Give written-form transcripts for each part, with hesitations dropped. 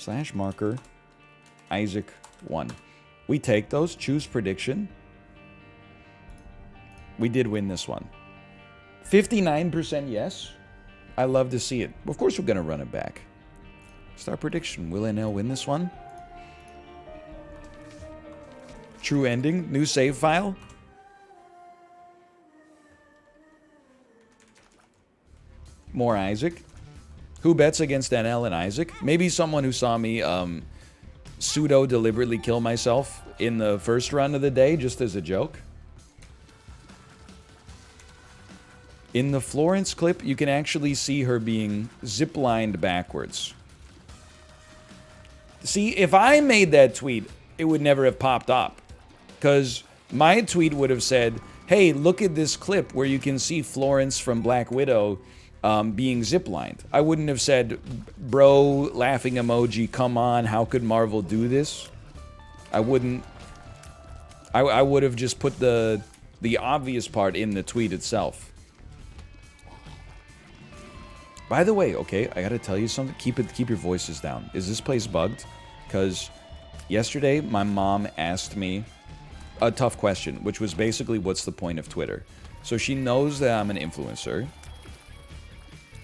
slash marker Isaac 1. We take those. Choose prediction. We did win this one. 59% yes. I love to see it. Of course we're going to run it back. Start prediction. Will NL win this one? True ending. New save file. More Isaac. Who bets against NL and Isaac? Maybe someone who saw me pseudo deliberately kill myself in the first run of the day just as a joke. In the Florence clip, you can actually see her being ziplined backwards. See, if I made that tweet, it would never have popped up. Because my tweet would have said, hey, look at this clip where you can see Florence from Black Widow being ziplined. I wouldn't have said, bro, laughing emoji, come on, how could Marvel do this? I wouldn't. I would have just put the obvious part in the tweet itself. By the way, okay, I gotta tell you something. Keep your voices down. Is this place bugged? Because yesterday my mom asked me a tough question, which was basically, what's the point of Twitter? So she knows that I'm an influencer,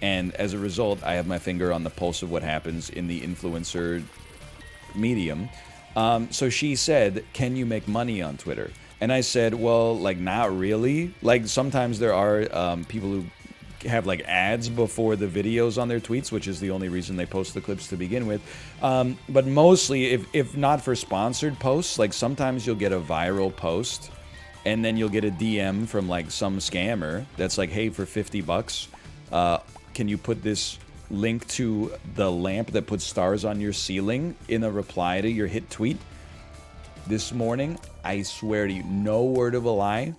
and as a result, I have my finger on the pulse of what happens in the influencer medium. So she said, can you make money on Twitter? And I said, well, like, not really. Like, sometimes there are people who have like ads before the videos on their tweets, which is the only reason they post the clips to begin with. But mostly, if not for sponsored posts, like sometimes you'll get a viral post and then you'll get a DM from like some scammer that's like, hey, for 50 bucks, can you put this link to the lamp that puts stars on your ceiling in a reply to your hit tweet? This morning, I swear to you, no word of a lie,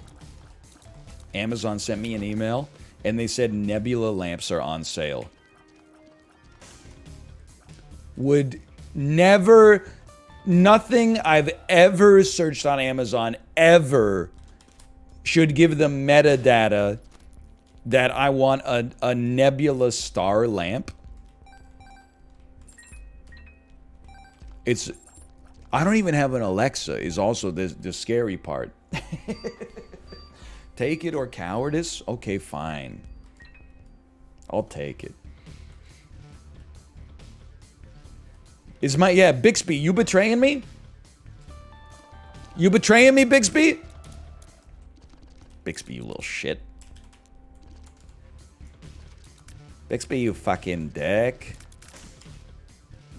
Amazon sent me an email and they said Nebula lamps are on sale. Would never, nothing I've ever searched on Amazon ever should give them metadata that I want a Nebula star lamp. It's, I don't even have an Alexa, is also the scary part. Take it or cowardice? Okay, fine. I'll take it. Is my, yeah, Bixby, you betraying me? You betraying me, Bixby? Bixby, you little shit. Bixby, you fucking dick.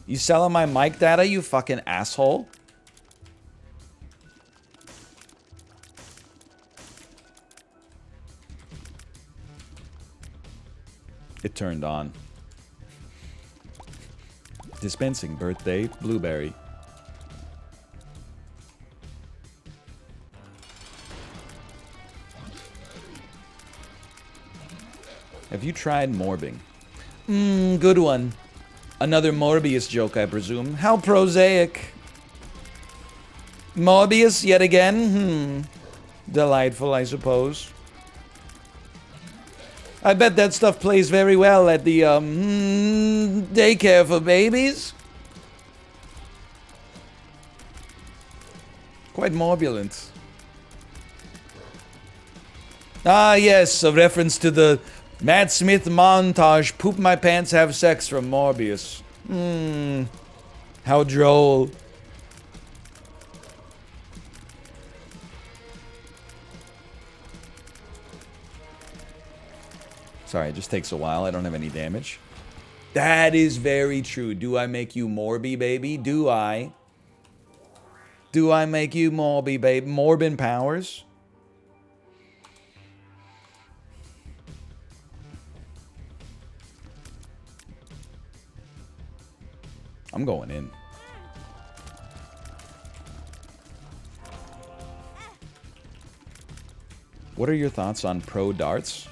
You selling my mic data, you fucking asshole? It turned on. Dispensing birthday blueberry. Have you tried morbing? Good one. Another Morbius joke, I presume. How prosaic. Morbius yet again? Delightful, I suppose. I bet that stuff plays very well at the, daycare for babies. Quite morbulent. Ah, yes, a reference to the Matt Smith montage, poop my pants, have sex from Morbius. How droll. Sorry, it just takes a while. I don't have any damage. That is very true. Do I make you Morby, baby? Do I? Do I make you Morby, baby? Morbin powers? I'm going in. What are your thoughts on pro darts?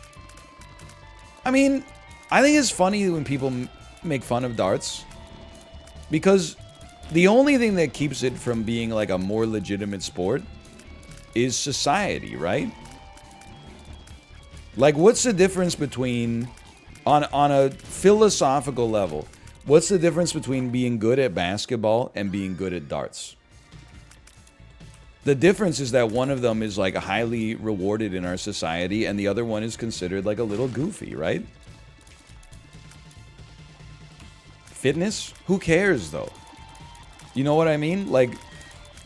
I mean, I think it's funny when people make fun of darts, because the only thing that keeps it from being like a more legitimate sport is society, right? Like, what's the difference between, on a philosophical level, What's the difference between being good at basketball and being good at darts? The difference is that one of them is like highly rewarded in our society and the other one is considered like a little goofy, right? Fitness? Who cares though? You know what I mean? Like,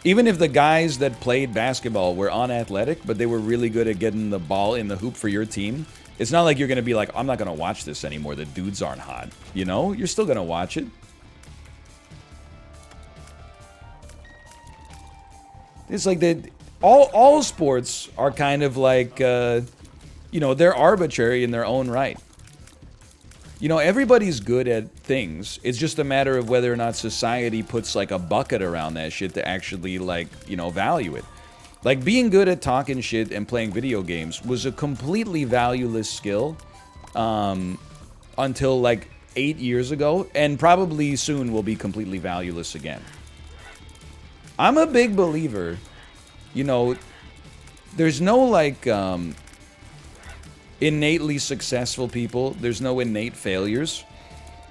even if the guys that played basketball were unathletic, but they were really good at getting the ball in the hoop for your team, it's not like you're going to be like, I'm not going to watch this anymore. The dudes aren't hot. You know? You're still going to watch it. It's like that. All sports are kind of like, you know, they're arbitrary in their own right. You know, everybody's good at things. It's just a matter of whether or not society puts like a bucket around that shit to actually like, you know, value it. Like being good at talking shit and playing video games was a completely valueless skill until like 8 years ago, and probably soon will be completely valueless again. I'm a big believer, you know, there's no like innately successful people. There's no innate failures.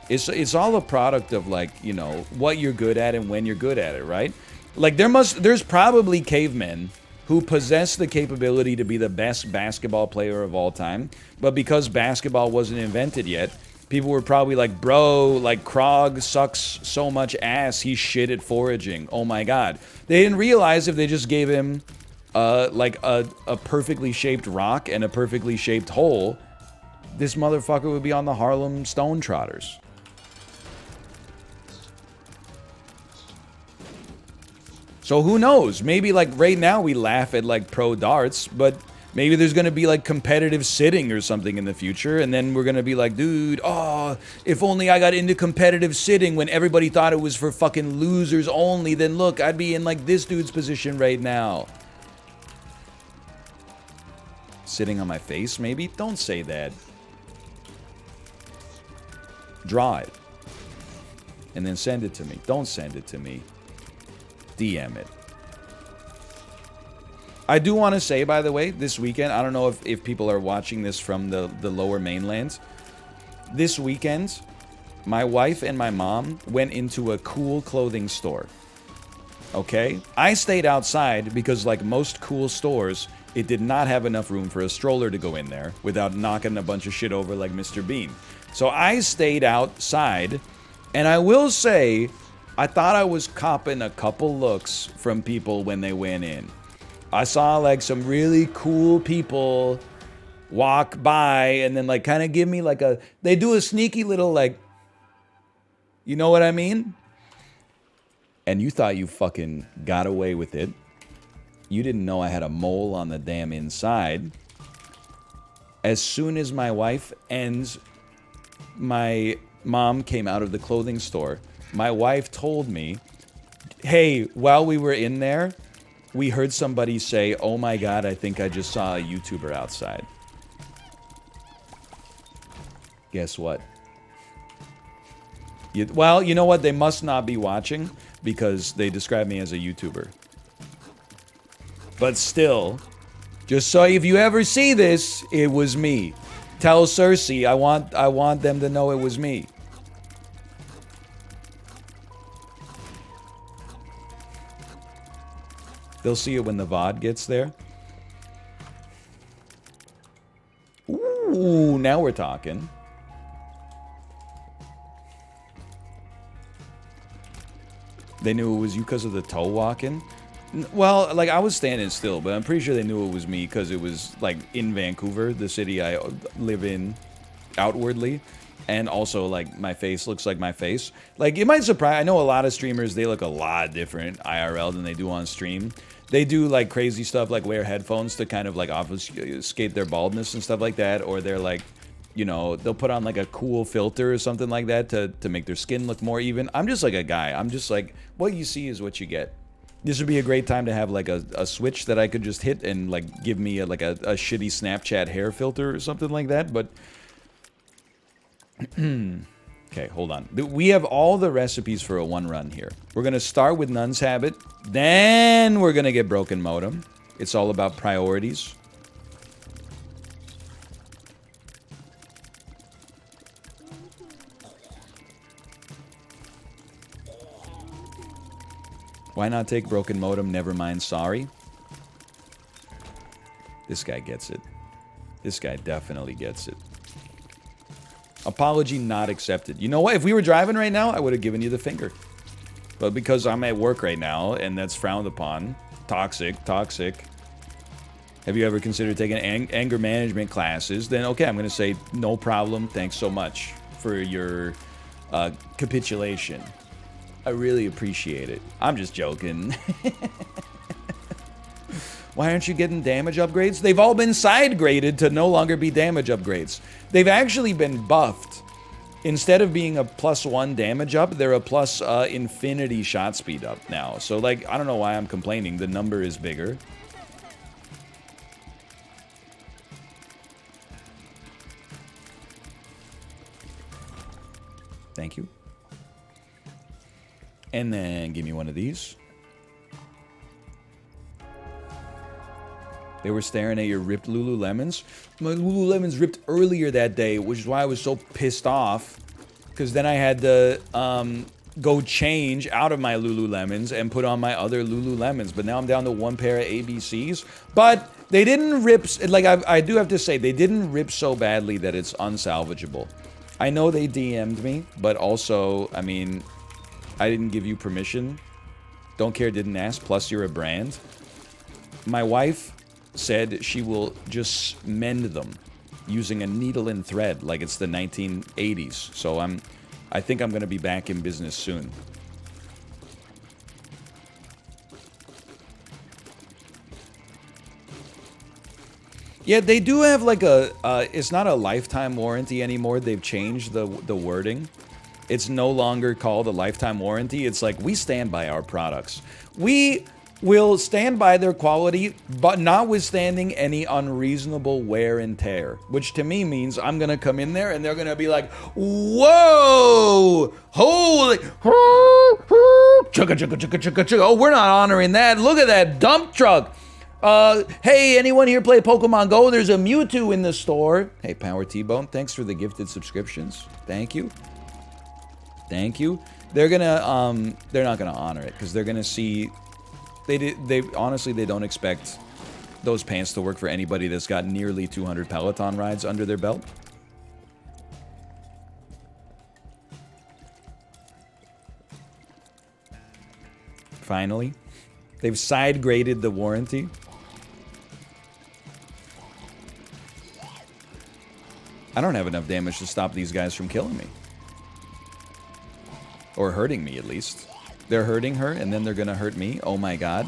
It's all a product of like, you know, what you're good at and when you're good at it, right? Like there's probably cavemen who possess the capability to be the best basketball player of all time, but because basketball wasn't invented yet, people were probably like, bro, like Krog sucks so much ass, he's shit at foraging. Oh my god. They didn't realize if they just gave him like a perfectly shaped rock and a perfectly shaped hole, this motherfucker would be on the Harlem Stone Trotters. So who knows? Maybe like right now we laugh at like pro darts, but maybe there's gonna be like competitive sitting or something in the future, and then we're gonna be like, dude, oh, if only I got into competitive sitting when everybody thought it was for fucking losers only, then look, I'd be in like this dude's position right now. Sitting on my face, maybe? Don't say that. Draw it. And then send it to me. Don't send it to me. DM it. I do want to say, by the way, this weekend, I don't know if people are watching this from the lower mainland. This weekend, my wife and my mom went into a cool clothing store. Okay? I stayed outside because, like most cool stores, it did not have enough room for a stroller to go in there without knocking a bunch of shit over like Mr. Bean. So I stayed outside, and I will say, I thought I was copping a couple looks from people when they went in. I saw like some really cool people walk by and then like kind of give me like they do a sneaky little like, you know what I mean? And you thought you fucking got away with it. You didn't know I had a mole on the damn inside. As soon as my wife and my mom came out of the clothing store, my wife told me, hey, while we were in there, we heard somebody say, oh my god, I think I just saw a YouTuber outside. Guess what? Well, you know what? They must not be watching because they describe me as a YouTuber. But still, just so if you ever see this, it was me. Tell Cersei I want them to know it was me. They'll see it when the VOD gets there. Ooh, now we're talking. They knew it was you because of the toe walking? Well, like, I was standing still, but I'm pretty sure they knew it was me because it was, like, in Vancouver, the city I live in outwardly. And also, like, my face looks like my face. Like, it might surprise... I know a lot of streamers, they look a lot different IRL than they do on stream. They do, like, crazy stuff, like wear headphones to kind of, like, obfuscate their baldness and stuff like that. Or they're, like, you know, they'll put on, like, a cool filter or something like that to make their skin look more even. I'm just, like, a guy. I'm just, like, what you see is what you get. This would be a great time to have, like, a switch that I could just hit and, like, give me, a shitty Snapchat hair filter or something like that, but... Okay, hold on. We have all the recipes for a one run here. We're going to start with Nun's Habit. Then we're going to get Broken Modem. It's all about priorities. Why not take broken modem? Never mind, sorry. This guy gets it. This guy definitely gets it. Apology not accepted. You know what? If we were driving right now, I would have given you the finger. But because I'm at work right now, and that's frowned upon. Toxic, toxic. Have you ever considered taking anger management classes? Then, okay, I'm going to say, no problem. Thanks so much for your capitulation. I really appreciate it. I'm just joking. Why aren't you getting damage upgrades? They've all been side graded to no longer be damage upgrades. They've actually been buffed. Instead of being a +1 damage up, they're a plus infinity shot speed up now. So, like, I don't know why I'm complaining. The number is bigger. Thank you. And then give me one of these. They were staring at your ripped Lululemons. My Lululemons ripped earlier that day, which is why I was so pissed off. Because then I had to go change out of my Lululemons and put on my other Lululemons. But now I'm down to one pair of ABCs. But they didn't rip... Like, I do have to say, they didn't rip so badly that it's unsalvageable. I know they DM'd me, but also, I mean, I didn't give you permission. Don't care, didn't ask, plus you're a brand. My wife said she will just mend them using a needle and thread like it's the 1980s. So I think I'm going to be back in business soon. Yeah, they do have like a, it's not a lifetime warranty anymore. They've changed the wording. It's no longer called a lifetime warranty. It's like, we stand by our products. We will stand by their quality, but notwithstanding any unreasonable wear and tear. Which to me means I'm going to come in there and they're going to be like, whoa, holy, chugga, chugga, chugga, chugga, chugga. Oh, we're not honoring that. Look at that dump truck. Hey, anyone here play Pokemon Go? There's a Mewtwo in the store. Hey, Power T-Bone, thanks for the gifted subscriptions. Thank you. Thank you. They're gonna, they're not gonna honor it, because they're gonna see, they honestly, they don't expect those pants to work for anybody that's got nearly 200 Peloton rides under their belt. Finally. They've side-graded the warranty. I don't have enough damage to stop these guys from killing me. Or hurting me, at least. They're hurting her, and then they're gonna hurt me. Oh my god.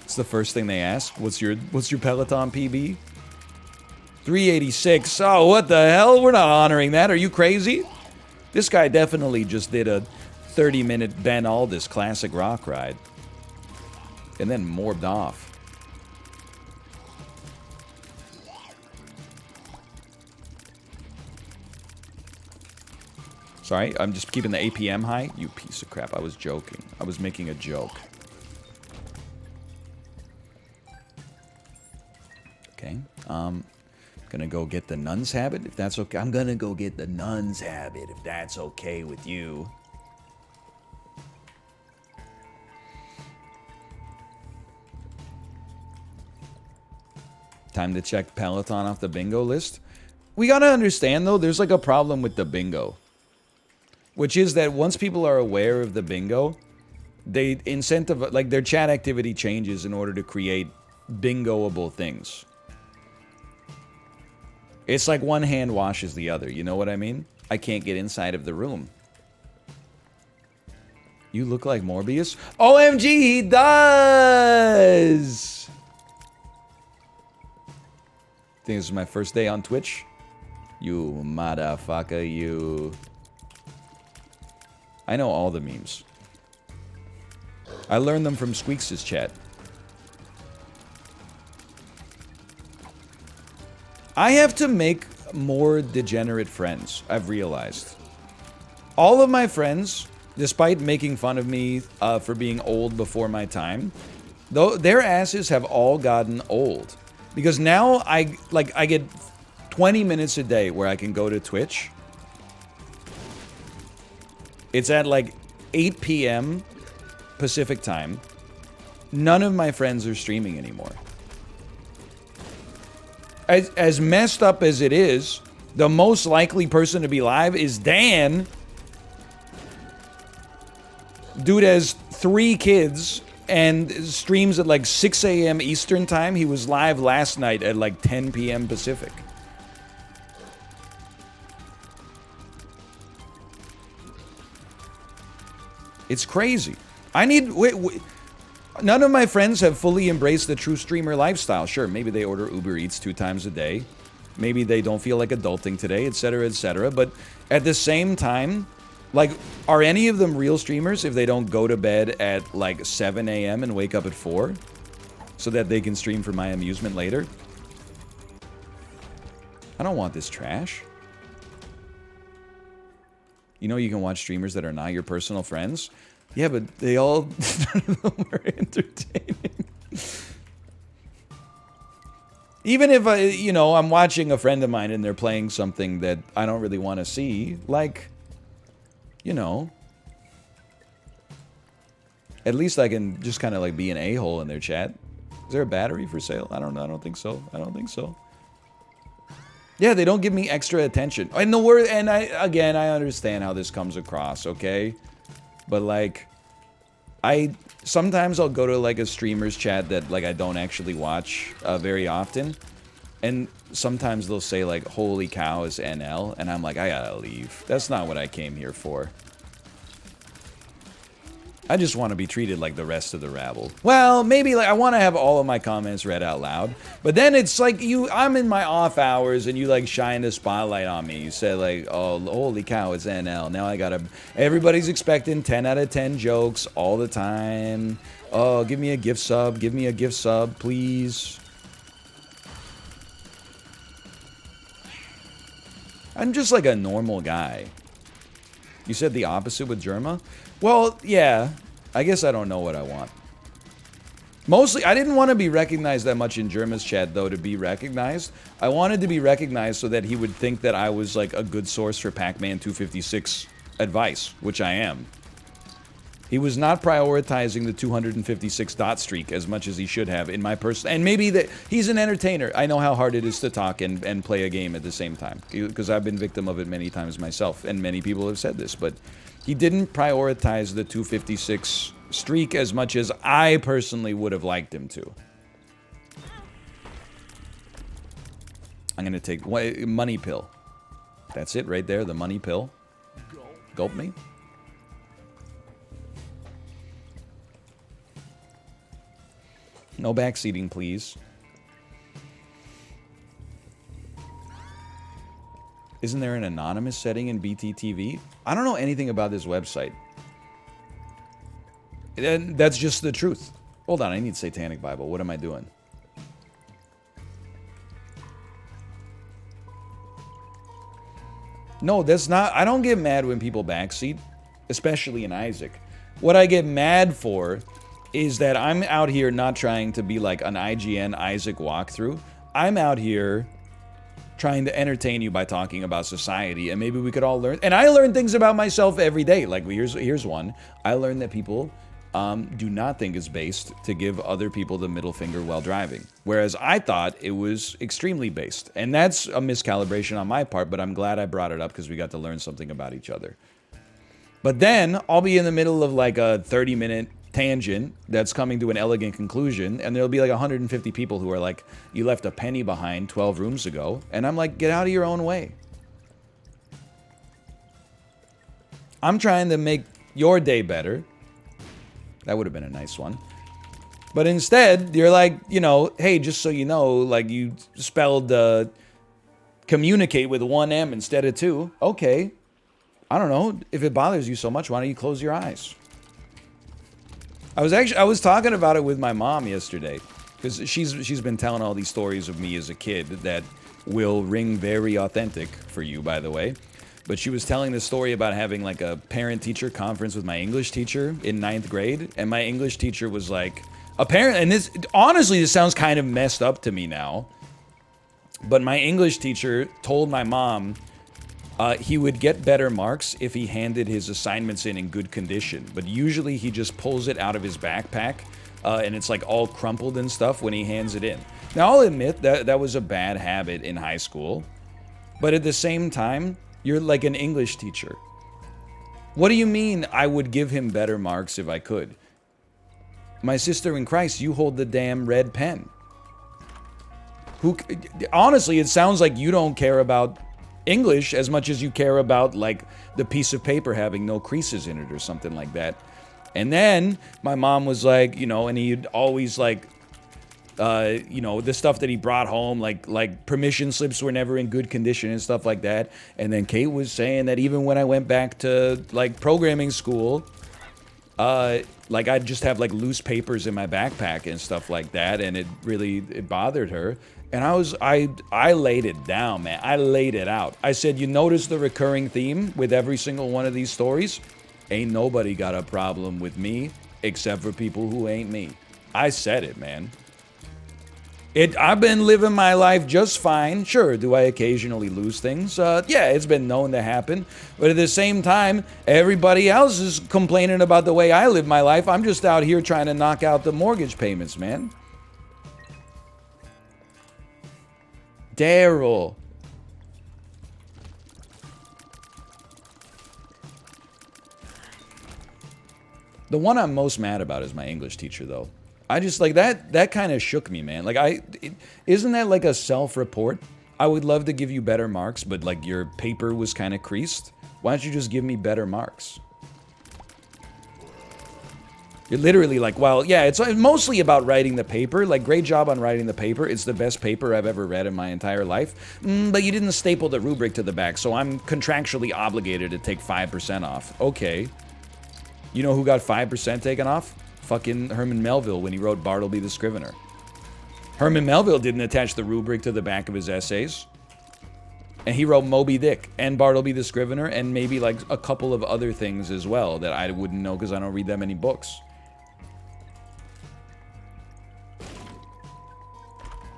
It's the first thing they ask. What's your Peloton PB? 386. Oh, what the hell? We're not honoring that. Are you crazy? This guy definitely just did a 30-minute Ben Aldis classic rock ride. And then morbed off. Sorry, I'm just keeping the APM high. You piece of crap. I was joking. I was making a joke. Okay. Gonna go get the nun's habit, if that's okay. I'm gonna go get the nun's habit, if that's okay with you. Time to check Peloton off the bingo list. We gotta understand, though, there's like a problem with the bingo. Which is that once people are aware of the bingo, they incentivize, like, their chat activity changes in order to create bingoable things. It's like one hand washes the other, you know what I mean? I can't get inside of the room. You look like Morbius? OMG, he does! I think this is my first day on Twitch. You motherfucker, you... I know all the memes. I learned them from Squeaks' chat. I have to make more degenerate friends, I've realized. All of my friends, despite making fun of me for being old before my time, though their asses have all gotten old. Because now I get 20 minutes a day where I can go to Twitch It's at like 8 p.m. Pacific time. None of my friends are streaming anymore. As messed up as it is, the most likely person to be live is Dan. Dude has 3 kids and streams at like 6 a.m. Eastern time. He was live last night at like 10 p.m. Pacific. It's crazy. I need... Wait, none of my friends have fully embraced the true streamer lifestyle. Sure, maybe they order Uber Eats 2 times a day. Maybe they don't feel like adulting today, etc., etc. But at the same time, like, are any of them real streamers if they don't go to bed at like 7 a.m. and wake up at 4? So that they can stream for my amusement later? I don't want this trash. You know you can watch streamers that are not your personal friends? Yeah, but they all none of them are entertaining. Even if I'm watching a friend of mine and they're playing something that I don't really want to see, like, at least I can just kind of like be an a-hole in their chat. Is there a battery for sale? I don't know. I don't think so. I don't think so. Yeah, they don't give me extra attention. And the word, and I understand how this comes across, okay? But like, sometimes I'll go to like a streamer's chat that like I don't actually watch very often, and sometimes they'll say like, "Holy cow, is NL," and I'm like, I gotta leave. That's not what I came here for. I just want to be treated like the rest of the rabble. Well, maybe like I want to have all of my comments read out loud, but then it's like I'm in my off hours and you like shine the spotlight on me. You say like, "Oh, holy cow, it's NL." Now I gotta. Everybody's expecting 10 out of 10 jokes all the time. Oh, give me a gift sub. Give me a gift sub, please. I'm just like a normal guy. You said the opposite with Germa? Well, yeah. I guess I don't know what I want. Mostly, I didn't want to be recognized that much in Germa's chat, though, to be recognized. I wanted to be recognized so that he would think that I was, like, a good source for Pac-Man 256 advice, which I am. He was not prioritizing the 256 dot streak as much as he should have in my personal... And maybe that he's an entertainer. I know how hard it is to talk and play a game at the same time, because I've been victim of it many times myself, and many people have said this, but he didn't prioritize the 256 streak as much as I personally would have liked him to. I'm going to take money pill. That's it right there, the money pill. Gulp me. No backseating, please. Isn't there an anonymous setting in BTTV? I don't know anything about this website. And that's just the truth. Hold on, I need Satanic Bible. What am I doing? No, that's not... I don't get mad when people backseat, especially in Isaac. What I get mad for is that I'm out here not trying to be like an IGN Isaac walkthrough. I'm out here trying to entertain you by talking about society, and maybe we could all learn. And I learn things about myself every day. Like, here's one. I learned that people do not think it's based to give other people the middle finger while driving. Whereas I thought it was extremely based. And that's a miscalibration on my part, but I'm glad I brought it up because we got to learn something about each other. But then I'll be in the middle of like a 30-minute tangent that's coming to an elegant conclusion, and there'll be like 150 people who are like, you left a penny behind 12 rooms ago, and I'm like, get out of your own way. I'm trying to make your day better. That would have been a nice one. But instead, you're like, hey, just so you know, like you spelled communicate with one M instead of two. Okay. I don't know. If it bothers you so much, why don't you close your eyes? I was talking about it with my mom yesterday, because she's been telling all these stories of me as a kid that will ring very authentic for you, by the way. But she was telling this story about having like a parent-teacher conference with my English teacher in 9th grade, and my English teacher was like, and this sounds kind of messed up to me now, but my English teacher told my mom He would get better marks if he handed his assignments in good condition, but usually he just pulls it out of his backpack, and it's like all crumpled and stuff when he hands it in. Now, I'll admit that that was a bad habit in high school, but at the same time, you're like an English teacher. What do you mean I would give him better marks if I could? My sister in Christ, you hold the damn red pen. Honestly, it sounds like you don't care about English as much as you care about, like, the piece of paper having no creases in it or something like that. And then my mom was like, you know, and he'd always like, you know, the stuff that he brought home, like permission slips were never in good condition and stuff like that. And then Kate was saying that even when I went back to like programming school, like I'd just have like loose papers in my backpack and stuff like that, and it bothered her. And I laid it down, man. I laid it out. I said, you notice the recurring theme with every single one of these stories? Ain't nobody got a problem with me except for people who ain't me. I said it, man. I've been living my life just fine. Sure, do I occasionally lose things? Yeah, it's been known to happen. But at the same time, everybody else is complaining about the way I live my life. I'm just out here trying to knock out the mortgage payments, man. Daryl. The one I'm most mad about is my English teacher, though. I just, like, that kind of shook me, man. Like, isn't that like a self-report? I would love to give you better marks, but, like, your paper was kind of creased. Why don't you just give me better marks? You're literally like, well, yeah, it's mostly about writing the paper. Like, great job on writing the paper. It's the best paper I've ever read in my entire life. But you didn't staple the rubric to the back, so I'm contractually obligated to take 5% off. Okay. You know who got 5% taken off? Fucking Herman Melville when he wrote Bartleby the Scrivener. Herman Melville didn't attach the rubric to the back of his essays. And he wrote Moby Dick and Bartleby the Scrivener and maybe like a couple of other things as well that I wouldn't know because I don't read that many books.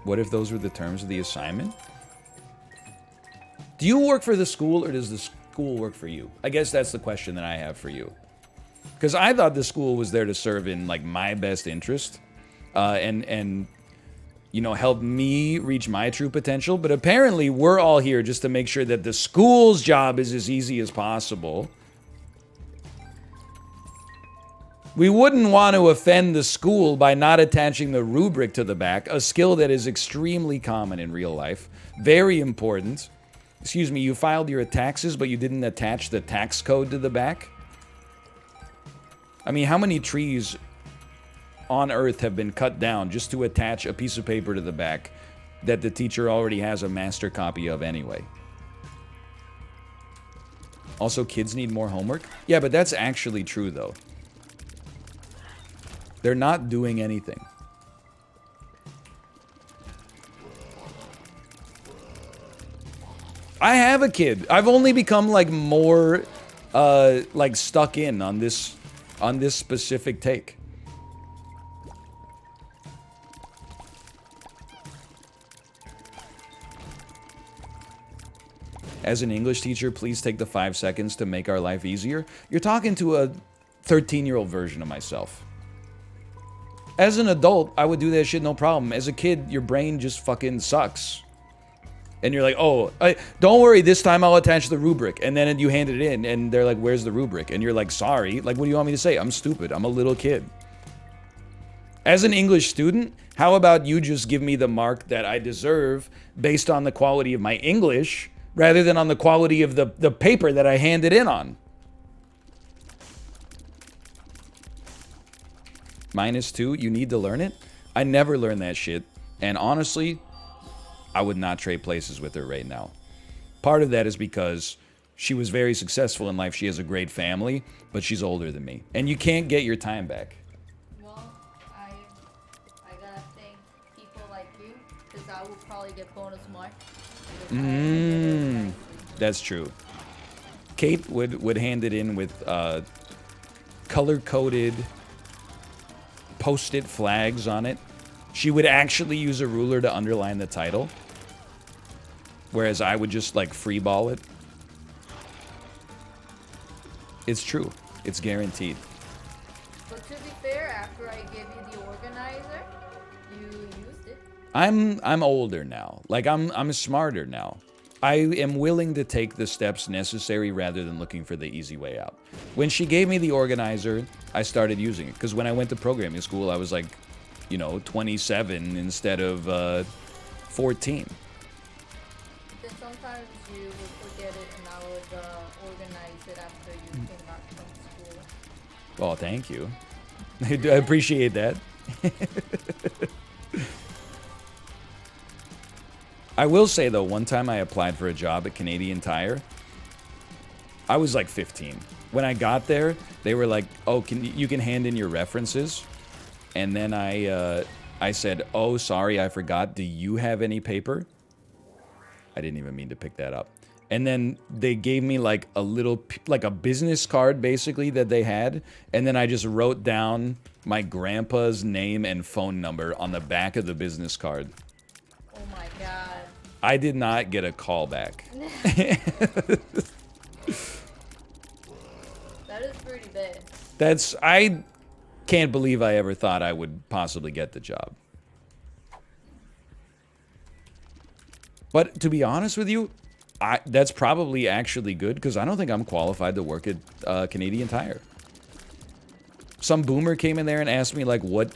What if those were the terms of the assignment? Do you work for the school or does the school work for you? I guess that's the question that I have for you. Because I thought the school was there to serve in like my best interest and you know, help me reach my true potential. But apparently we're all here just to make sure that the school's job is as easy as possible. We wouldn't want to offend the school by not attaching the rubric to the back, a skill that is extremely common in real life. Very important. Excuse me, you filed your taxes, but you didn't attach the tax code to the back? I mean, how many trees on Earth have been cut down just to attach a piece of paper to the back that the teacher already has a master copy of anyway? Also, kids need more homework? Yeah, but that's actually true, though. They're not doing anything. I have a kid. I've only become like more like stuck in on this specific take. As an English teacher, please take the 5 seconds to make our life easier. You're talking to a 13-year-old version of myself. As an adult, I would do that shit no problem. As a kid, your brain just fucking sucks. And you're like, oh, don't worry, this time I'll attach the rubric. And then you hand it in, and they're like, where's the rubric? And you're like, sorry. Like, what do you want me to say? I'm stupid. I'm a little kid. As an English student, how about you just give me the mark that I deserve based on the quality of my English, rather than on the quality of the paper that I handed in on? -2, you need to learn it? I never learned that shit. And honestly, I would not trade places with her right now. Part of that is because she was very successful in life. She has a great family, but she's older than me. And you can't get your time back. Well, I gotta thank people like you, because I will probably get bonus marks. That's true. Kate would hand it in with color-coded Post-it flags on it. She would actually use a ruler to underline the title, whereas I would just like freeball it. It's true. It's guaranteed. But to be fair, after I gave you the organizer, you used it. I'm older now. Like I'm smarter now. I am willing to take the steps necessary rather than looking for the easy way out. When she gave me the organizer, I started using it because when I went to programming school, I was like, 27 instead of 14. Then sometimes you would forget it, and I would organize it after you came back from school. Oh, thank you. I appreciate that. I will say, though, one time I applied for a job at Canadian Tire. I was like 15. When I got there, they were like, oh, you can hand in your references. And then I said, oh, sorry, I forgot. Do you have any paper? I didn't even mean to pick that up. And then they gave me like a little, like a business card basically that they had. And then I just wrote down my grandpa's name and phone number on the back of the business card. Oh my god. I did not get a call back. That is pretty bad. I can't believe I ever thought I would possibly get the job. But to be honest with you, that's probably actually good because I don't think I'm qualified to work at Canadian Tire. Some boomer came in there and asked me like what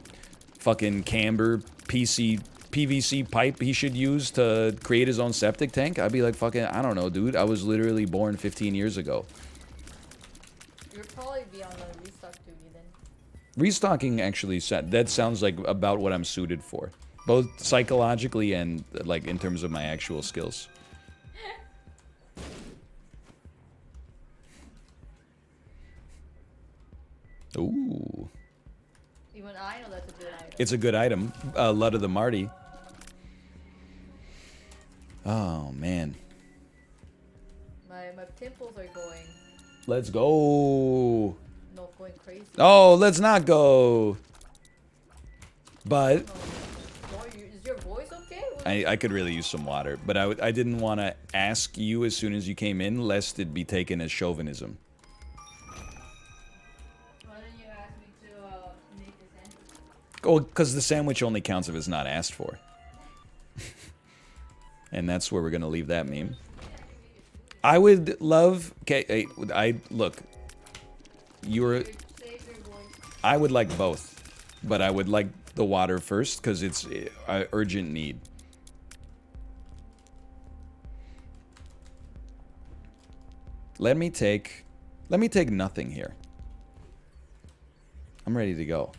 fucking camber PVC pipe he should use to create his own septic tank. I'd be like, fucking, I don't know, dude. I was literally born 15 years ago. You'll probably be on the restock duty then. Restocking actually that sounds like about what I'm suited for, both psychologically and like in terms of my actual skills. Ooh. Even I know that's a good item. It's a good item. Lud of the Marty. Oh, man. My pimples are going. Let's go. No, going crazy. Oh, let's not go. But Is your voice okay? I could really use some water. But I didn't want to ask you as soon as you came in, lest it be taken as chauvinism. Why didn't you ask me to make a sandwich? Oh, because the sandwich only counts if it's not asked for. And that's where we're going to leave that meme. I would love... Okay, look. I would like both. But I would like the water first, because it's an urgent need. Let me take nothing here. I'm ready to go.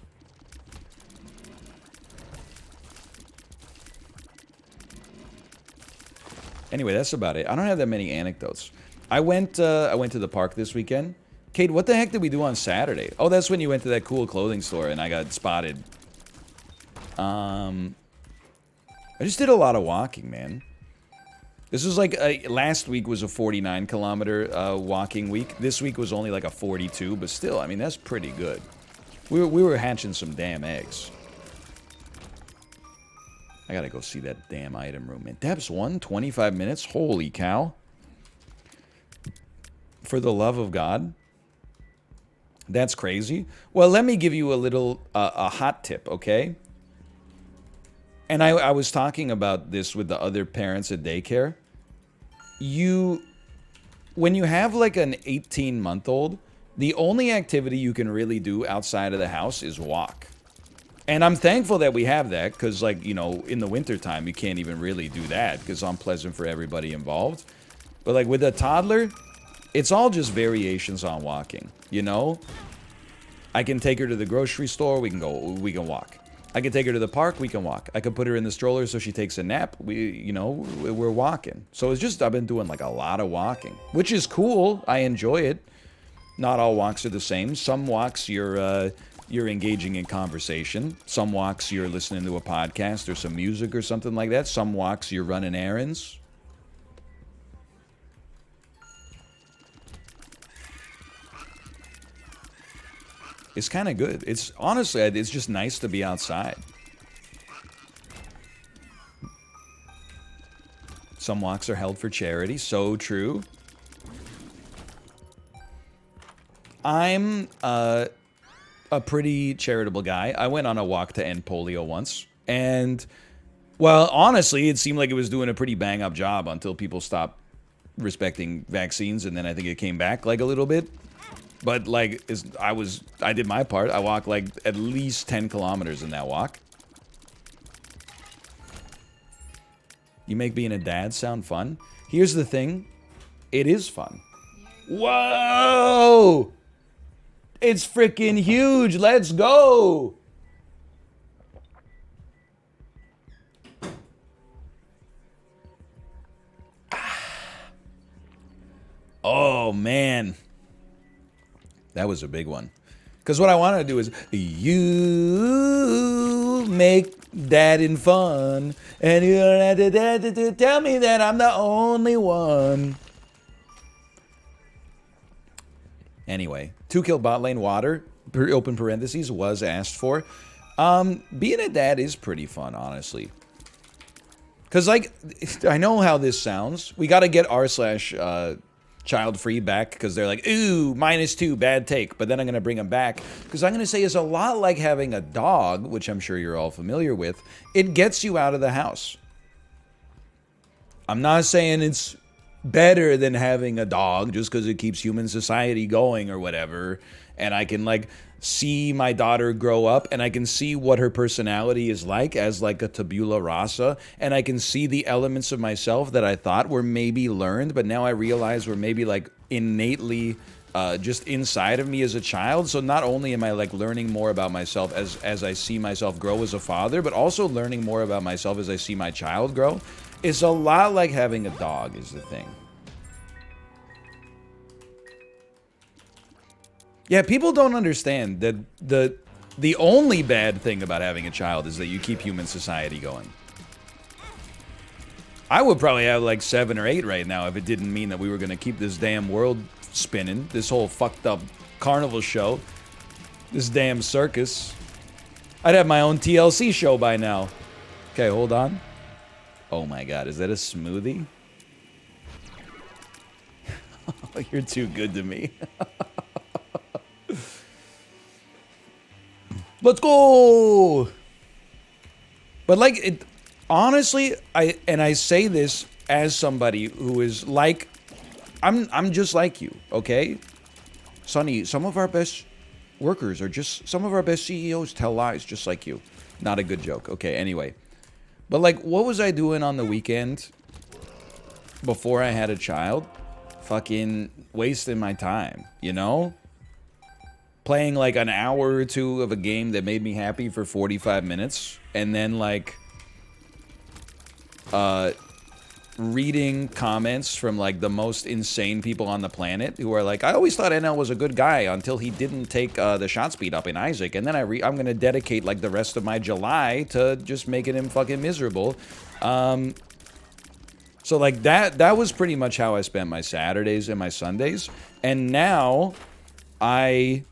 Anyway, that's about it. I don't have that many anecdotes. I went to the park this weekend. Kate, what the heck did we do on Saturday? Oh, that's when you went to that cool clothing store and I got spotted. I just did a lot of walking, man. This was like, last week was a 49-kilometer walking week. This week was only like a 42, but still, I mean, that's pretty good. We were hatching some damn eggs. I gotta go see that damn item room, man. Depths 1, 25 minutes? Holy cow. For the love of God. That's crazy. Well, let me give you a little, a hot tip, okay? And I was talking about this with the other parents at daycare. When you have like an 18-month-old, the only activity you can really do outside of the house is walk. And I'm thankful that we have that, because, like, you know, in the wintertime, you can't even really do that, because it's unpleasant for everybody involved. But, like, with a toddler, it's all just variations on walking, you know? I can take her to the grocery store, we can walk. I can take her to the park, we can walk. I can put her in the stroller so she takes a nap, we're walking. So it's just, I've been doing, like, a lot of walking, which is cool. I enjoy it. Not all walks are the same. Some walks you're engaging in conversation. Some walks you're listening to a podcast or some music or something like that. Some walks you're running errands. It's kind of good. It's honestly, it's just nice to be outside. Some walks are held for charity. So true. I'm a pretty charitable guy. I went on a walk to end polio once, and well, honestly, it seemed like it was doing a pretty bang up job until people stopped respecting vaccines, and then I think it came back like a little bit. But like, I did my part. I walked like at least 10 kilometers in that walk. You make being a dad sound fun. Here's the thing, it is fun. Whoa! It's freaking huge. Let's go. Oh, man. That was a big one. Because what I want to do is, you make dadding fun, and you don't have to tell me that I'm the only one. Anyway, 2 kill bot lane water, open parentheses, was asked for. Being a dad is pretty fun, honestly. Because, like, I know how this sounds. We got to get r/child free back because they're like, ooh, -2, bad take. But then I'm going to bring them back because I'm going to say it's a lot like having a dog, which I'm sure you're all familiar with. It gets you out of the house. I'm not saying it's better than having a dog just because it keeps human society going or whatever. And I can, like, see my daughter grow up, and I can see what her personality is like as like a tabula rasa, and I can see the elements of myself that I thought were maybe learned, but now I realize were maybe like innately just inside of me as a child. So not only am I like learning more about myself as I see myself grow as a father, but also learning more about myself as I see my child grow. It's a lot like having a dog is the thing. Yeah, people don't understand that the only bad thing about having a child is that you keep human society going. I would probably have like 7 or 8 right now if it didn't mean that we were going to keep this damn world spinning, this whole fucked up carnival show, this damn circus. I'd have my own TLC show by now. Okay, hold on. Oh my god, is that a smoothie? You're too good to me. Let's go! But like, it, honestly, I say this as somebody who is like, I'm just like you, okay? Sonny, some of our best workers are just, some of our best CEOs tell lies just like you. Not a good joke. Okay, anyway. But like, what was I doing on the weekend before I had a child? Fucking wasting my time, you know? Playing like an hour or 2 of a game that made me happy for 45 minutes. And then like, reading comments from like the most insane people on the planet who are like, I always thought NL was a good guy until he didn't take the shot speed up in Isaac, and then I'm gonna dedicate like the rest of my July to just making him fucking miserable. So like that was pretty much how I spent my Saturdays and my Sundays. And now I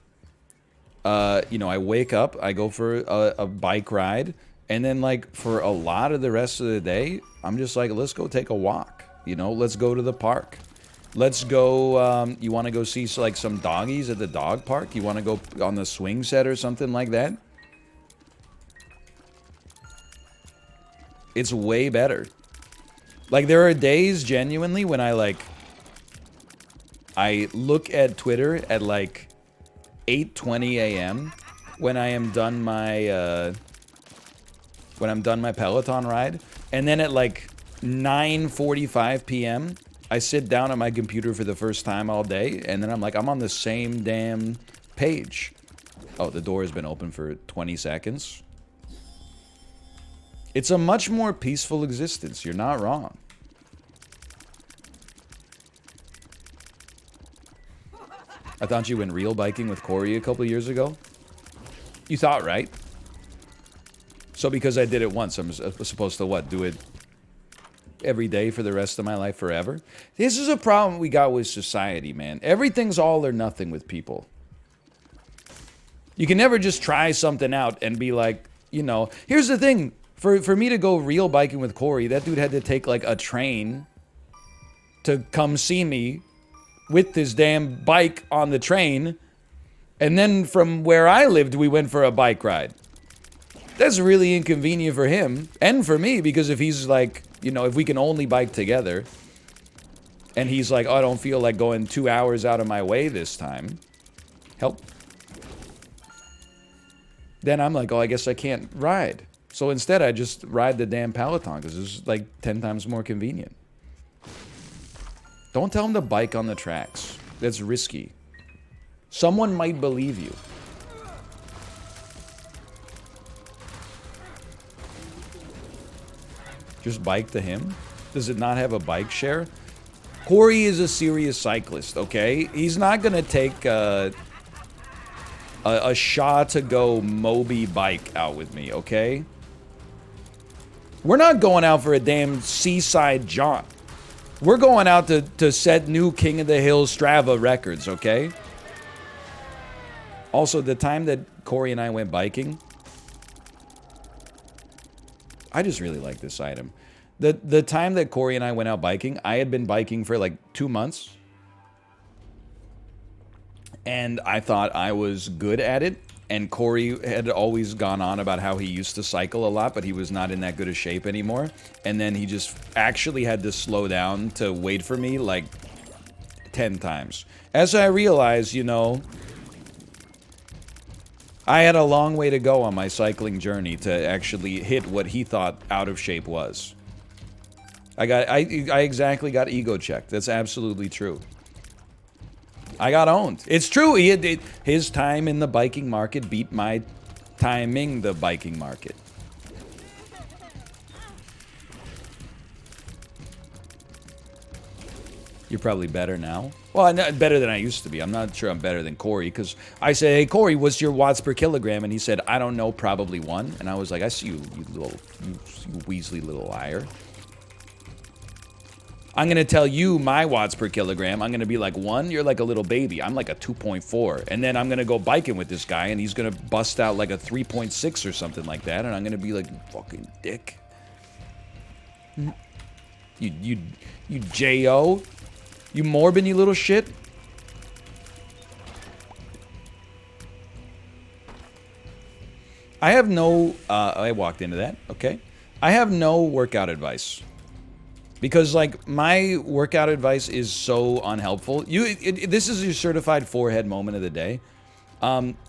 you know, I wake up, I go for a bike ride, and then like for a lot of the rest of the day, I'm just like, let's go take a walk. You know, let's go to the park. Let's go, you want to go see like some doggies at the dog park? You want to go on the swing set or something like that? It's way better. Like, there are days, genuinely, when I look at Twitter at like 8:20 a.m. when I am done my, when I'm done my Peloton ride, and then at like 9:45 p.m. I sit down at my computer for the first time all day, and then I'm like, I'm on the same damn page. Oh, the door has been open for 20 seconds. It's a much more peaceful existence. You're not wrong. I thought you went real biking with Corey a couple years ago. You thought, right? So because I did it once, I'm supposed to what? Do it every day for the rest of my life forever? This is a problem we got with society, man. Everything's all or nothing with people. You can never just try something out and be like, you know, here's the thing. For me to go real biking with Corey, that dude had to take like a train to come see me with this damn bike on the train And then from where I lived, we went for a bike ride. That's really inconvenient for him and for me, because if he's like, you know, if we can only bike together and he's like, oh, I don't feel like going 2 hours out of my way this time. Help. Then I'm like, oh, I guess I can't ride. So instead, I just ride the damn Peloton because it's like 10 times more convenient. Don't tell him to bike on the tracks. That's risky. Someone might believe you. Just bike to him? Does it not have a bike share? Corey is a serious cyclist, okay? He's not gonna take a Shaw-to-go Moby bike out with me, okay? We're not going out for a damn seaside jaunt. We're going out to set new King of the Hill Strava records, okay? Also, the time that Corey and I went biking, I just really like this item. The time that Corey and I went out biking, I had been biking for like 2 months. And I thought I was good at it. And Corey had always gone on about how he used to cycle a lot, but he was not in that good a shape anymore. And then he just actually had to slow down to wait for me like 10 times. As I realized, you know, I had a long way to go on my cycling journey to actually hit what he thought out of shape was. I exactly got ego checked. That's absolutely true. I got owned. It's true. His time in the biking market beat my timing the biking market. You're probably better now. Well, I'm not better than I used to be. I'm not sure I'm better than Corey, because I said, hey, Corey, what's your watts per kilogram? And he said, I don't know, probably 1. And I was like, I see you, you Weasley little liar. I'm going to tell you my watts per kilogram. I'm going to be like 1. You're like a little baby. I'm like a 2.4. And then I'm going to go biking with this guy, and he's going to bust out like a 3.6 or something like that. And I'm going to be like, you fucking dick. You J.O. You Morbin, you little shit. I have no, I walked into that, okay. I have no workout advice. Because, like, my workout advice is so unhelpful. This is your certified forehead moment of the day.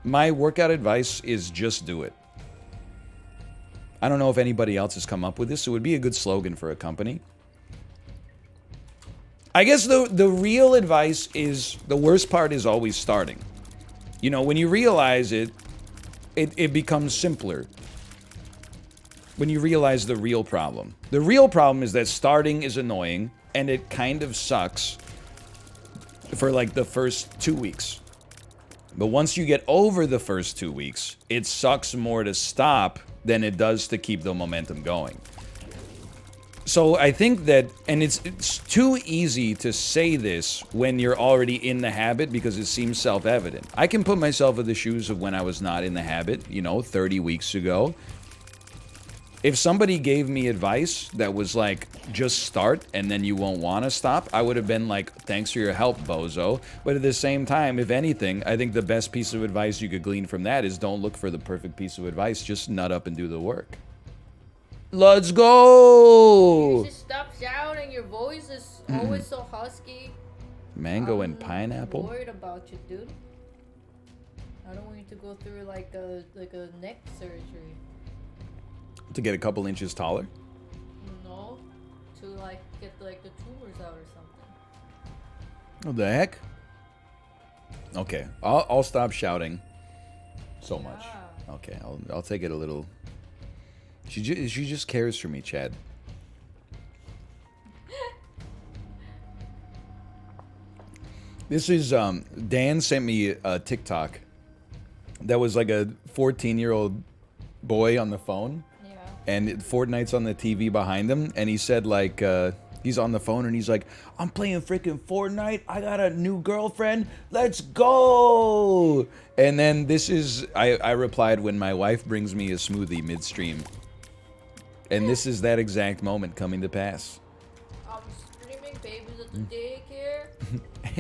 My workout advice is just do it. I don't know if anybody else has come up with this. It would be a good slogan for a company. I guess the real advice is, the worst part is always starting. You know, when you realize it becomes simpler. When you realize the real problem. The real problem is that starting is annoying, and it kind of sucks for like the first 2 weeks. But once you get over the first 2 weeks, it sucks more to stop than it does to keep the momentum going. So I think that, and it's too easy to say this when you're already in the habit because it seems self-evident. I can put myself in the shoes of when I was not in the habit, you know, 30 weeks ago. If somebody gave me advice that was like, just start and then you won't want to stop, I would have been like, thanks for your help, bozo. But at the same time, if anything, I think the best piece of advice you could glean from that is don't look for the perfect piece of advice. Just nut up and do the work. Let's go! You just stop shouting. Your voice is always so husky. Mango and pineapple? I'm worried about you, dude. I don't want you to go through like a neck surgery. To get a couple inches taller? No, to like get like the tumors out or something. What the heck? Okay, I'll stop shouting so much. Okay, I'll take it a little. She just cares for me, Chad. This is Dan sent me a TikTok that was like a 14-year-old boy on the phone. And Fortnite's on the TV behind him, and he said, like, he's on the phone, and he's like, I'm playing freaking Fortnite, I got a new girlfriend, let's go! And then this is, I replied, when my wife brings me a smoothie midstream. And this is that exact moment coming to pass. I'm screaming babies at the daycare.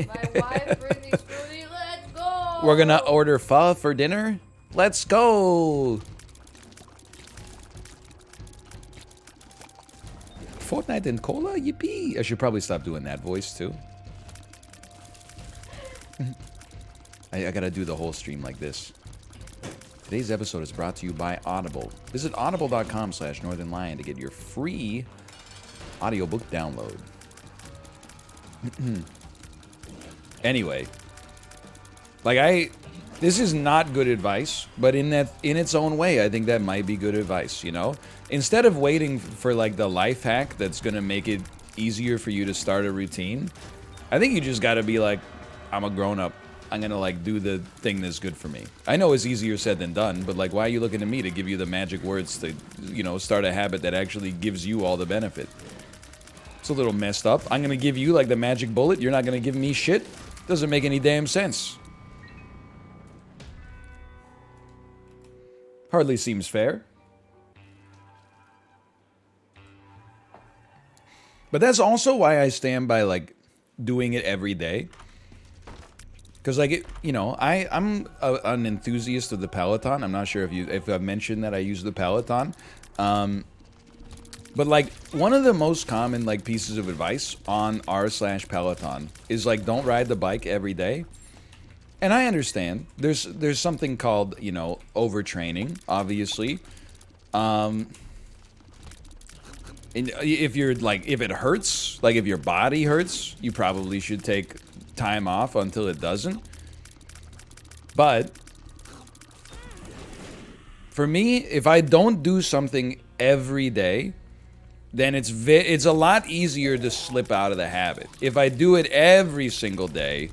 My wife brings me smoothie, let's go! We're gonna order pho for dinner. Let's go. Fortnite and cola? Yippee. I should probably stop doing that voice, too. I gotta do the whole stream like this. Today's episode is brought to you by Audible. Visit audible.com/northernlion to get your free audiobook download. Anyway. This is not good advice, but in its own way, I think that might be good advice, you know? Instead of waiting for like the life hack that's gonna make it easier for you to start a routine, I think you just gotta be like, I'm a grown-up. I'm gonna like do the thing that's good for me. I know it's easier said than done, but like, why are you looking to me to give you the magic words to, you know, start a habit that actually gives you all the benefit? It's a little messed up. I'm gonna give you like the magic bullet. You're not gonna give me shit? Doesn't make any damn sense. Hardly seems fair. But that's also why I stand by like doing it every day. Because like I'm an enthusiast of the Peloton. I'm not sure if I've mentioned that I use the Peloton. But like one of the most common like pieces of advice on r/Peloton is like don't ride the bike every day. And I understand there's something called, you know, overtraining, obviously. And if it hurts, like if your body hurts, you probably should take time off until it doesn't. But for me, if I don't do something every day, then it's a lot easier to slip out of the habit. If I do it every single day,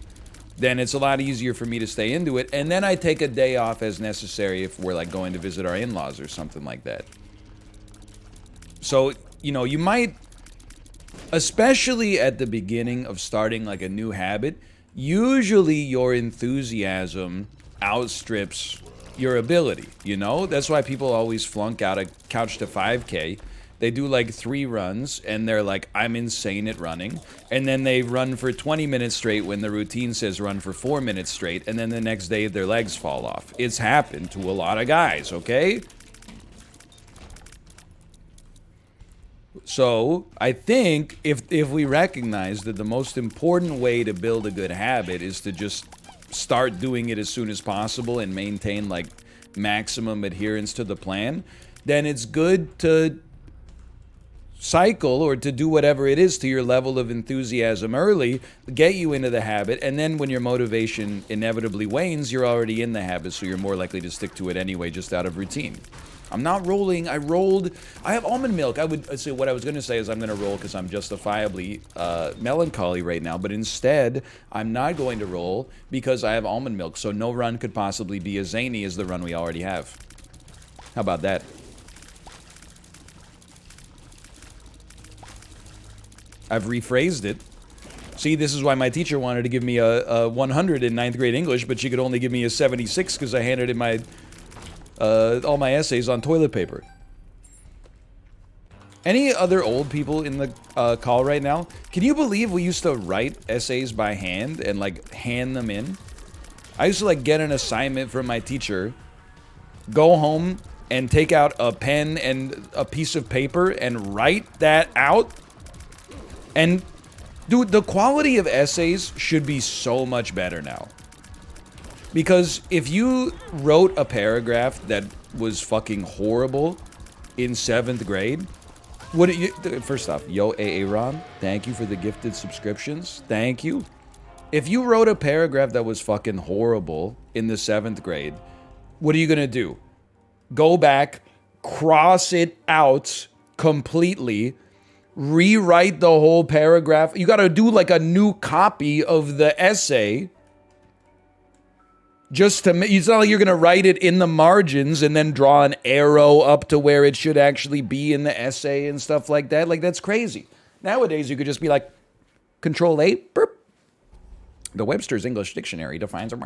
then it's a lot easier for me to stay into it. And then I take a day off as necessary if we're like going to visit our in-laws or something like that. So, you know, you might, especially at the beginning of starting like a new habit, usually your enthusiasm outstrips your ability, you know? That's why people always flunk out a couch to 5K. They do like 3 runs and they're like, I'm insane at running. And then they run for 20 minutes straight when the routine says run for 4 minutes straight. And then the next day their legs fall off. It's happened to a lot of guys, okay? So I think if we recognize that the most important way to build a good habit is to just start doing it as soon as possible and maintain like maximum adherence to the plan, then it's good to cycle or to do whatever it is to your level of enthusiasm early, get you into the habit, and then when your motivation inevitably wanes, you're already in the habit, so you're more likely to stick to it anyway, just out of routine. I'm not rolling. I have almond milk. I would say what I was going to say is I'm going to roll because I'm justifiably melancholy right now, but instead I'm not going to roll because I have almond milk, so no run could possibly be as zany as the run we already have. How about that? I've rephrased it. See, this is why my teacher wanted to give me a 100 in 9th grade English, but she could only give me a 76 because I handed in my all my essays on toilet paper. Any other old people in the call right now? Can you believe we used to write essays by hand and like hand them in? I used to like get an assignment from my teacher, go home and take out a pen and a piece of paper and write that out. And dude, the quality of essays should be so much better now. Because if you wrote a paragraph that was fucking horrible in 7th grade, first off, yo, Aaron, thank you for the gifted subscriptions. Thank you. If you wrote a paragraph that was fucking horrible in the 7th grade, what are you gonna do? Go back, cross it out completely, rewrite the whole paragraph. You gotta do like a new copy of the essay. Just to, it's not like you're going to write it in the margins and then draw an arrow up to where it should actually be in the essay and stuff like that. Like, that's crazy. Nowadays, you could just be like, Control A, burp. The Webster's English Dictionary defines The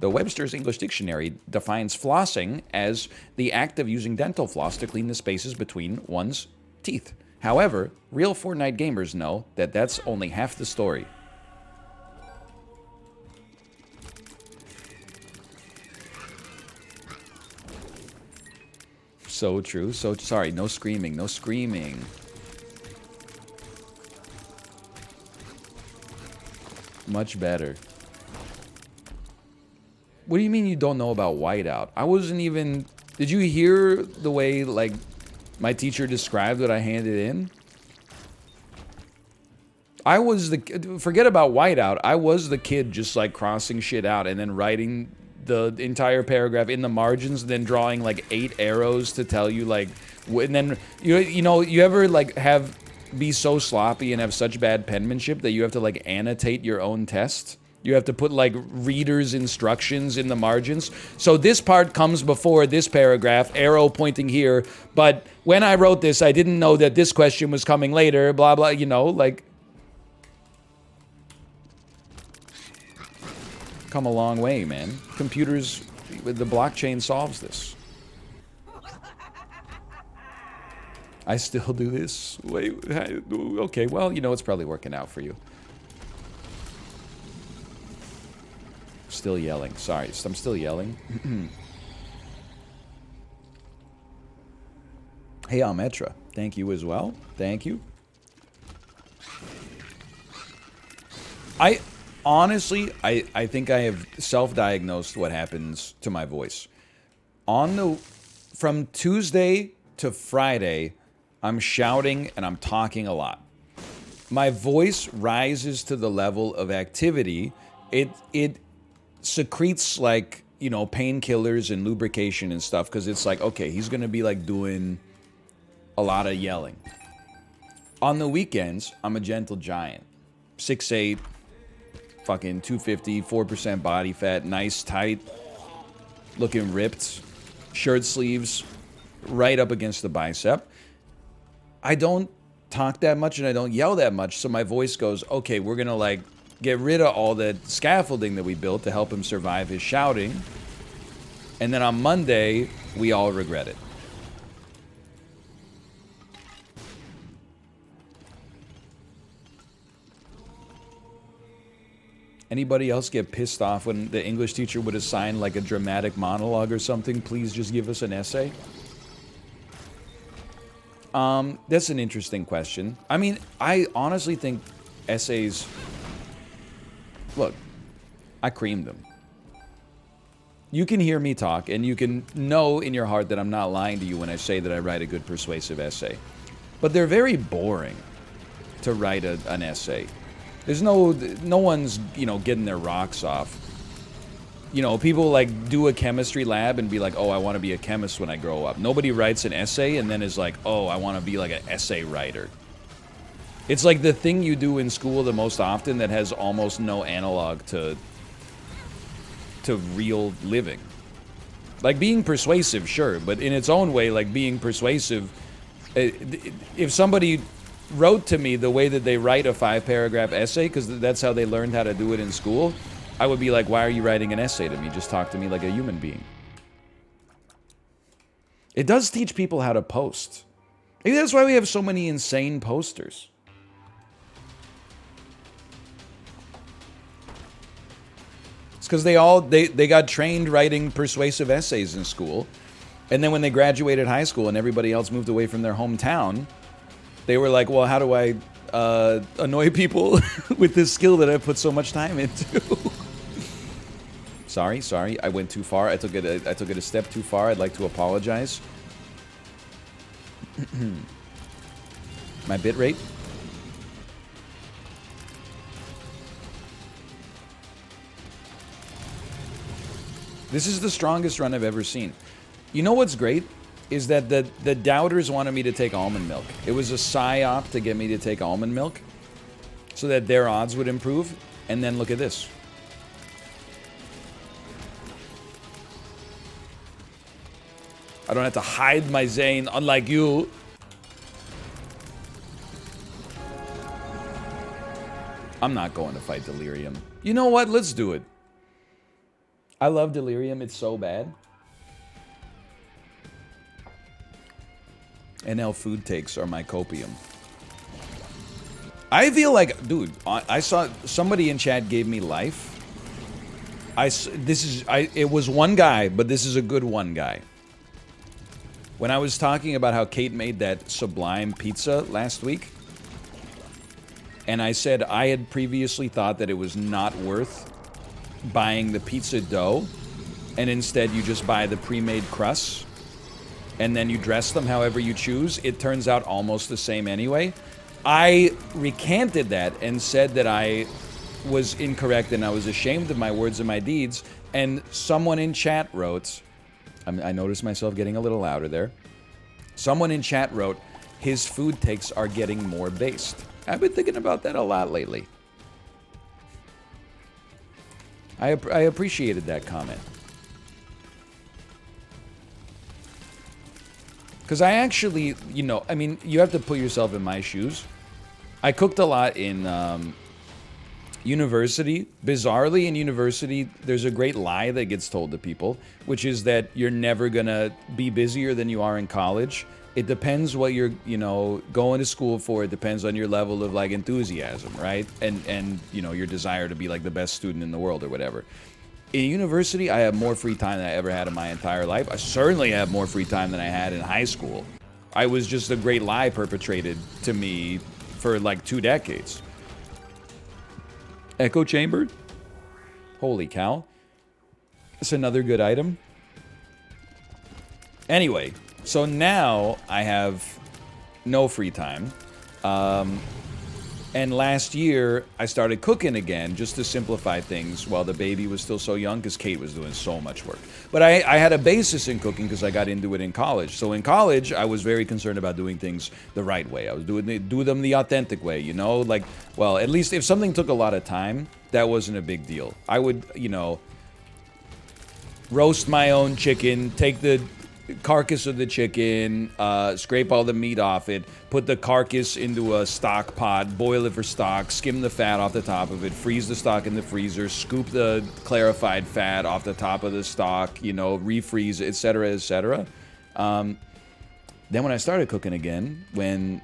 Webster's English Dictionary defines flossing as the act of using dental floss to clean the spaces between one's teeth. However, real Fortnite gamers know that that's only half the story. So true. So sorry. No screaming. No screaming. Much better. What do you mean you don't know about whiteout? I wasn't even... Did you hear the way, like, my teacher described what I handed in? I was the... Forget about whiteout. I was the kid just, like, crossing shit out and then writing the entire paragraph in the margins and then drawing, like, 8 arrows to tell you, like... And then, you know, you ever, like, be so sloppy and have such bad penmanship that you have to, like, annotate your own test? You have to put, like, reader's instructions in the margins. So this part comes before this paragraph, arrow pointing here, but when I wrote this, I didn't know that this question was coming later, blah, blah, you know, like... Come a long way, man. Computers, the blockchain solves this. I still do this? Wait, okay, well, you know, it's probably working out for you. Still yelling. Sorry, I'm still yelling. Hey, Almetra. Thank you as well. Thank you. Honestly, I think I have self-diagnosed what happens to my voice. From Tuesday to Friday, I'm shouting and I'm talking a lot. My voice rises to the level of activity. It secretes, like, you know, painkillers and lubrication and stuff, because it's like, okay, he's gonna be like doing a lot of yelling. On the weekends, I'm a gentle giant. 6'8", fucking 250, 4% body fat, nice, tight, looking ripped, shirt sleeves right up against the bicep. I don't talk that much and I don't yell that much, so my voice goes, okay, we're gonna, like, get rid of all that scaffolding that we built to help him survive his shouting. And then on Monday, we all regret it. Anybody else get pissed off when the English teacher would assign, like, a dramatic monologue or something? Please just give us an essay. That's an interesting question. I mean, I honestly think essays... Look, I creamed them. You can hear me talk, and you can know in your heart that I'm not lying to you when I say that I write a good persuasive essay. But they're very boring to write an essay. There's no one's, you know, getting their rocks off. You know, people, like, do a chemistry lab and be like, oh, I want to be a chemist when I grow up. Nobody writes an essay and then is like, oh, I want to be, like, an essay writer. It's like the thing you do in school the most often that has almost no analog to real living. Like, being persuasive, sure, but in its own way, like, being persuasive, if somebody wrote to me the way that they write a 5-paragraph essay, because that's how they learned how to do it in school, I would be like, why are you writing an essay to me? Just talk to me like a human being. It does teach people how to post. Maybe that's why we have so many insane posters. It's because they got trained writing persuasive essays in school, and then when they graduated high school and everybody else moved away from their hometown, they were like, well, how do I annoy people with this skill that I've put so much time into? Sorry, I went too far. I took it a step too far. I'd like to apologize. My bit rate. This is the strongest run I've ever seen. You know what's great? Is that the doubters wanted me to take almond milk. It was a psyop to get me to take almond milk so that their odds would improve. And then look at this. I don't have to hide my Zane, unlike you. I'm not going to fight Delirium. You know what? Let's do it. I love Delirium. It's so bad. NL food takes are my copium. I feel like, dude, I saw somebody in chat gave me life. It was one guy, but this is a good one guy. When I was talking about how Kate made that sublime pizza last week, and I said I had previously thought that it was not worth buying the pizza dough, and instead you just buy the pre-made crusts, and then you dress them however you choose. It turns out almost the same anyway. I recanted that and said that I was incorrect and I was ashamed of my words and my deeds. And someone in chat wrote, I noticed myself getting a little louder there. Someone in chat wrote, his food takes are getting more based. I've been thinking about that a lot lately. I appreciated that comment. Because I actually, you know, I mean, you have to put yourself in my shoes. I cooked a lot in university. Bizarrely, in university, there's a great lie that gets told to people, which is that you're never going to be busier than you are in college. It depends what you're, you know, going to school for. It depends on your level of, like, enthusiasm, right? And you know, your desire to be, like, the best student in the world or whatever. In university, I have more free time than I ever had in my entire life. I certainly have more free time than I had in high school. I was just a great lie perpetrated to me for like 2 decades. Echo chamber? Holy cow. It's another good item. Anyway, so now I have no free time. And last year, I started cooking again just to simplify things while the baby was still so young because Kate was doing so much work. But I had a basis in cooking because I got into it in college. So in college, I was very concerned about doing things the right way. I was do them the authentic way, you know? Like, well, at least if something took a lot of time, that wasn't a big deal. I would, you know, roast my own chicken, take the carcass of the chicken, scrape all the meat off it, put the carcass into a stock pot, boil it for stock, skim the fat off the top of it, freeze the stock in the freezer, scoop the clarified fat off the top of the stock, you know, refreeze, etc., etc. Then when I started cooking again, when,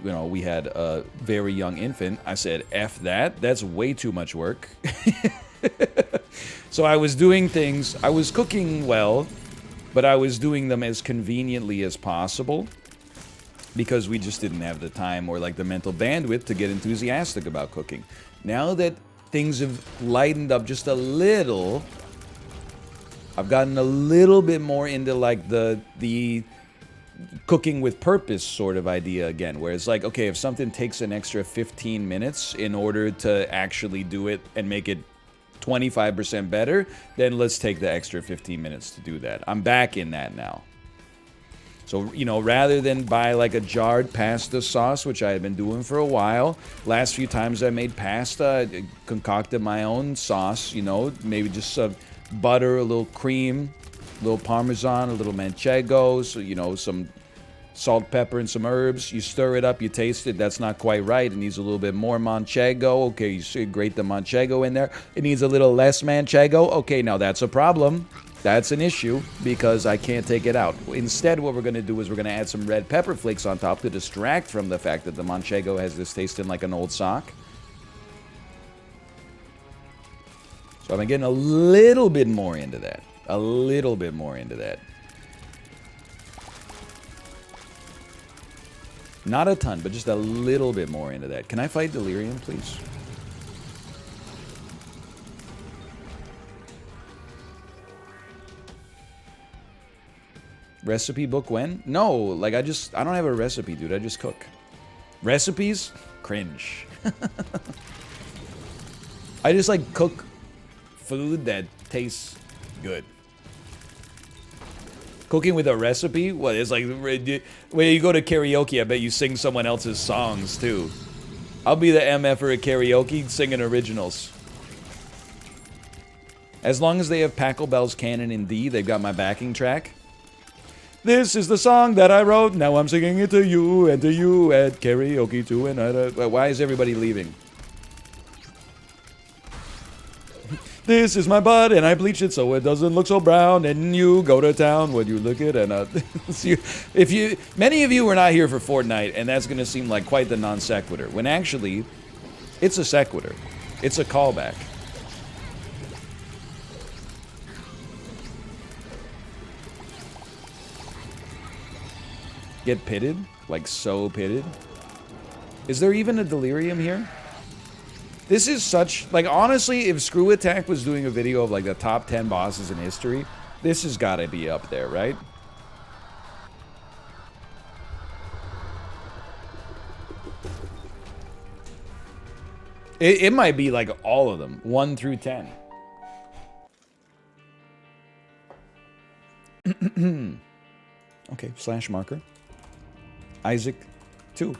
you know, we had a very young infant, I said, F that, that's way too much work. So I was doing things, I was cooking well, but I was doing them as conveniently as possible because we just didn't have the time or like the mental bandwidth to get enthusiastic about cooking. Now that things have lightened up just a little, I've gotten a little bit more into like the cooking with purpose sort of idea again, where it's like, okay, if something takes an extra 15 minutes in order to actually do it and make it 25% better, then let's take the extra 15 minutes to do that. I'm back in that now. So, you know, rather than buy like a jarred pasta sauce, which I had been doing for a while, last few times I made pasta, I concocted my own sauce, you know, maybe just some butter, a little cream, a little Parmesan, a little Manchego, so, you know, some salt, pepper, and some herbs. You stir it up, you taste it. That's not quite right. It needs a little bit more Manchego. Okay, you grate the Manchego in there. It needs a little less Manchego. Okay, now that's a problem. That's an issue because I can't take it out. Instead, what we're going to do is we're going to add some red pepper flakes on top to distract from the fact that the Manchego has this tasting like an old sock. So I'm getting a little bit more into that. A little bit more into that. Not a ton, but just a little bit more into that. Can I fight Delirium, please? Recipe book when? No, like I don't have a recipe, dude. I just cook. Recipes? Cringe. I just like cook food that tastes good. Cooking with a recipe? What, it's like, when you go to karaoke, I bet you sing someone else's songs, too. I'll be the MF-er at karaoke, singing originals. As long as they have Pachelbel's Canon in D, they've got my backing track. This is the song that I wrote, now I'm singing it to you at karaoke too, and why is everybody leaving? This is my butt, and I bleach it so it doesn't look so brown. And you go to town when you look at it. And many of you were not here for Fortnite, and that's gonna seem like quite the non sequitur. When actually, it's a sequitur. It's a callback. Get pitted? Like so pitted? Is there even a delirium here? This is such, like, honestly, if Screw Attack was doing a video of, like, the top 10 bosses in history, this has got to be up there, right? It might be, like, all of them, 1 through 10. Okay, slash marker. Isaac, 2.